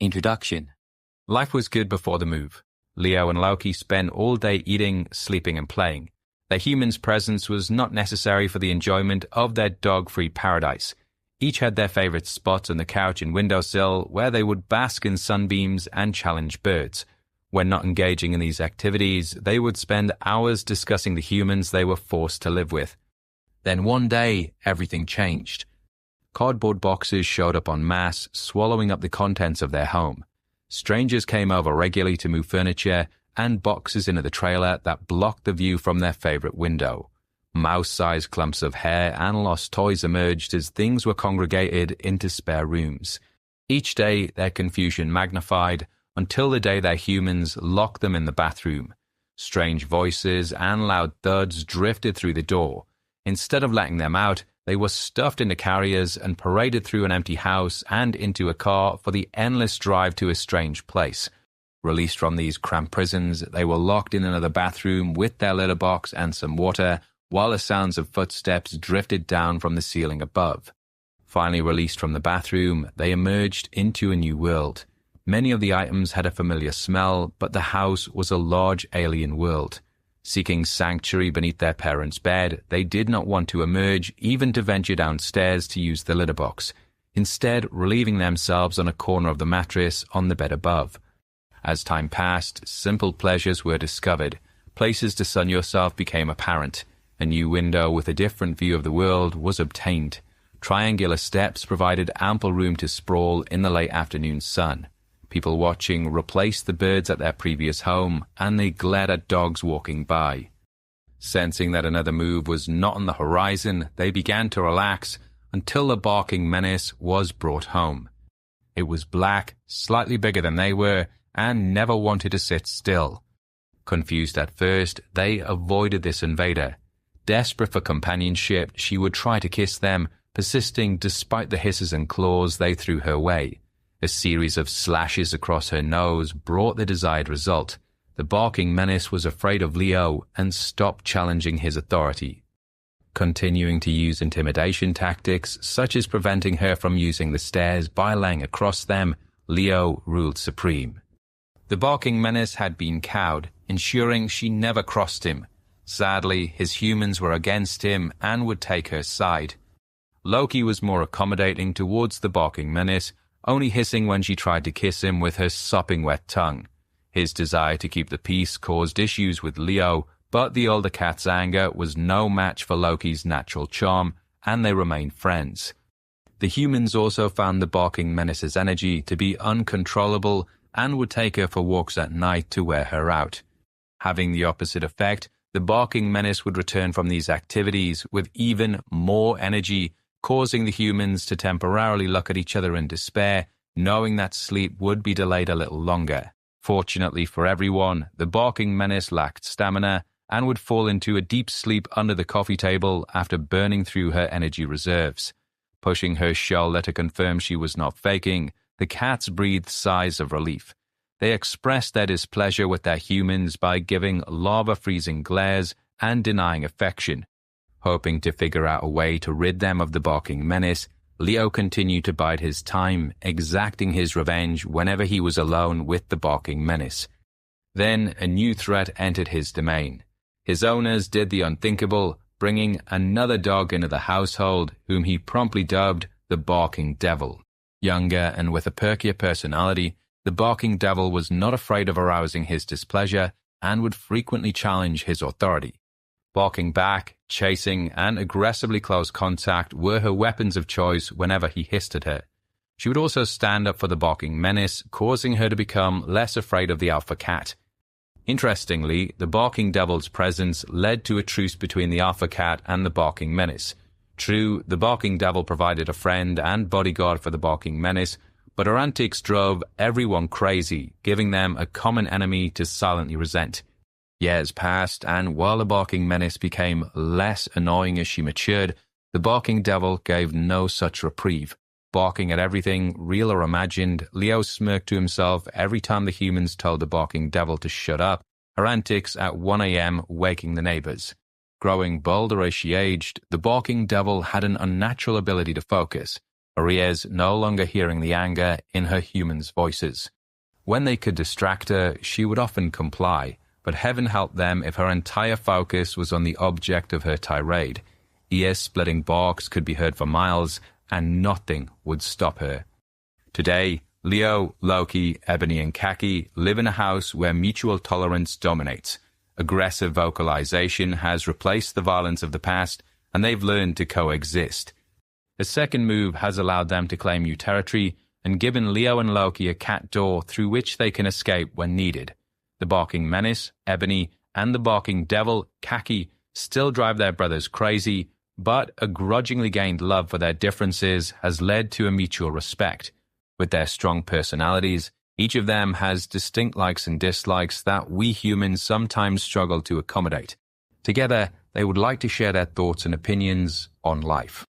Introduction. Life was good before the move. Leo and Loki spent all day eating, sleeping, and playing. Their human's presence was not necessary for the enjoyment of their dog-free paradise. Each had their favorite spots on the couch and windowsill where they would bask in sunbeams and challenge birds. When not engaging in these activities, they would spend hours discussing the humans they were forced to live with. Then one day, everything changed. Cardboard boxes showed up en masse, swallowing up the contents of their home. Strangers came over regularly to move furniture and boxes into the trailer that blocked the view from their favorite window. Mouse-sized clumps of hair and lost toys emerged as things were congregated into spare rooms. Each day, their confusion magnified until the day their humans locked them in the bathroom. Strange voices and loud thuds drifted through the door. Instead of letting them out, they were stuffed into carriers and paraded through an empty house and into a car for the endless drive to a strange place. Released from these cramped prisons, they were locked in another bathroom with their litter box and some water, while the sounds of footsteps drifted down from the ceiling above. Finally released from the bathroom, they emerged into a new world. Many of the items had a familiar smell, but the house was a large alien world. Seeking sanctuary beneath their parents' bed, they did not want to emerge, even to venture downstairs to use the litter box, instead relieving themselves on a corner of the mattress on the bed above. As time passed, simple pleasures were discovered. Places to sun yourself became apparent. A new window with a different view of the world was obtained. Triangular steps provided ample room to sprawl in the late afternoon sun. People watching replaced the birds at their previous home, and they glared at dogs walking by. Sensing that another move was not on the horizon, they began to relax until the barking menace was brought home. It was black, slightly bigger than they were, and never wanted to sit still. Confused at first, they avoided this invader. Desperate for companionship, she would try to kiss them, persisting despite the hisses and claws they threw her way. A series of slashes across her nose brought the desired result. The barking menace was afraid of Leo and stopped challenging his authority. Continuing to use intimidation tactics, such as preventing her from using the stairs by laying across them, Leo ruled supreme. The barking menace had been cowed, ensuring she never crossed him. Sadly, his humans were against him and would take her side. Loki was more accommodating towards the barking menace, only hissing when she tried to kiss him with her sopping wet tongue. His desire to keep the peace caused issues with Leo, but the older cat's anger was no match for Loki's natural charm, and they remained friends. The humans also found the barking menace's energy to be uncontrollable and would take her for walks at night to wear her out. Having the opposite effect, the barking menace would return from these activities with even more energy, causing the humans to temporarily look at each other in despair, knowing that sleep would be delayed a little longer. Fortunately for everyone, the barking menace lacked stamina and would fall into a deep sleep under the coffee table after burning through her energy reserves. Pushing her shoulder to confirm she was not faking, the cats breathed sighs of relief. They expressed their displeasure with their humans by giving lava-freezing glares and denying affection. Hoping to figure out a way to rid them of the barking menace, Leo continued to bide his time, exacting his revenge whenever he was alone with the barking menace. Then a new threat entered his domain. His owners did the unthinkable, bringing another dog into the household, whom he promptly dubbed the Barking Devil. Younger and with a perkier personality, the Barking Devil was not afraid of arousing his displeasure and would frequently challenge his authority. Barking back, chasing, and aggressively close contact were her weapons of choice whenever he hissed at her. She would also stand up for the barking menace, causing her to become less afraid of the alpha cat. Interestingly, the Barking Devil's presence led to a truce between the alpha cat and the barking menace. True, the Barking Devil provided a friend and bodyguard for the barking menace, but her antics drove everyone crazy, giving them a common enemy to silently resent. Years passed, and while the barking menace became less annoying as she matured, the Barking Devil gave no such reprieve. Barking at everything, real or imagined, Leo smirked to himself every time the humans told the Barking Devil to shut up, her antics at 1 a.m. waking the neighbors. Growing bolder as she aged, the Barking Devil had an unnatural ability to focus. Maria's no longer hearing the anger in her humans' voices. When they could distract her, she would often comply, but heaven help them if her entire focus was on the object of her tirade. Ear-splitting barks could be heard for miles, and nothing would stop her. Today, Leo, Loki, Ebony, and Kaki live in a house where mutual tolerance dominates. Aggressive vocalization has replaced the violence of the past, and they've learned to coexist. A second move has allowed them to claim new territory and given Leo and Loki a cat door through which they can escape when needed. The barking menace, Ebony, and the barking devil, Kaki, still drive their brothers crazy, but a grudgingly gained love for their differences has led to a mutual respect. With their strong personalities, each of them has distinct likes and dislikes that we humans sometimes struggle to accommodate. Together, they would like to share their thoughts and opinions on life.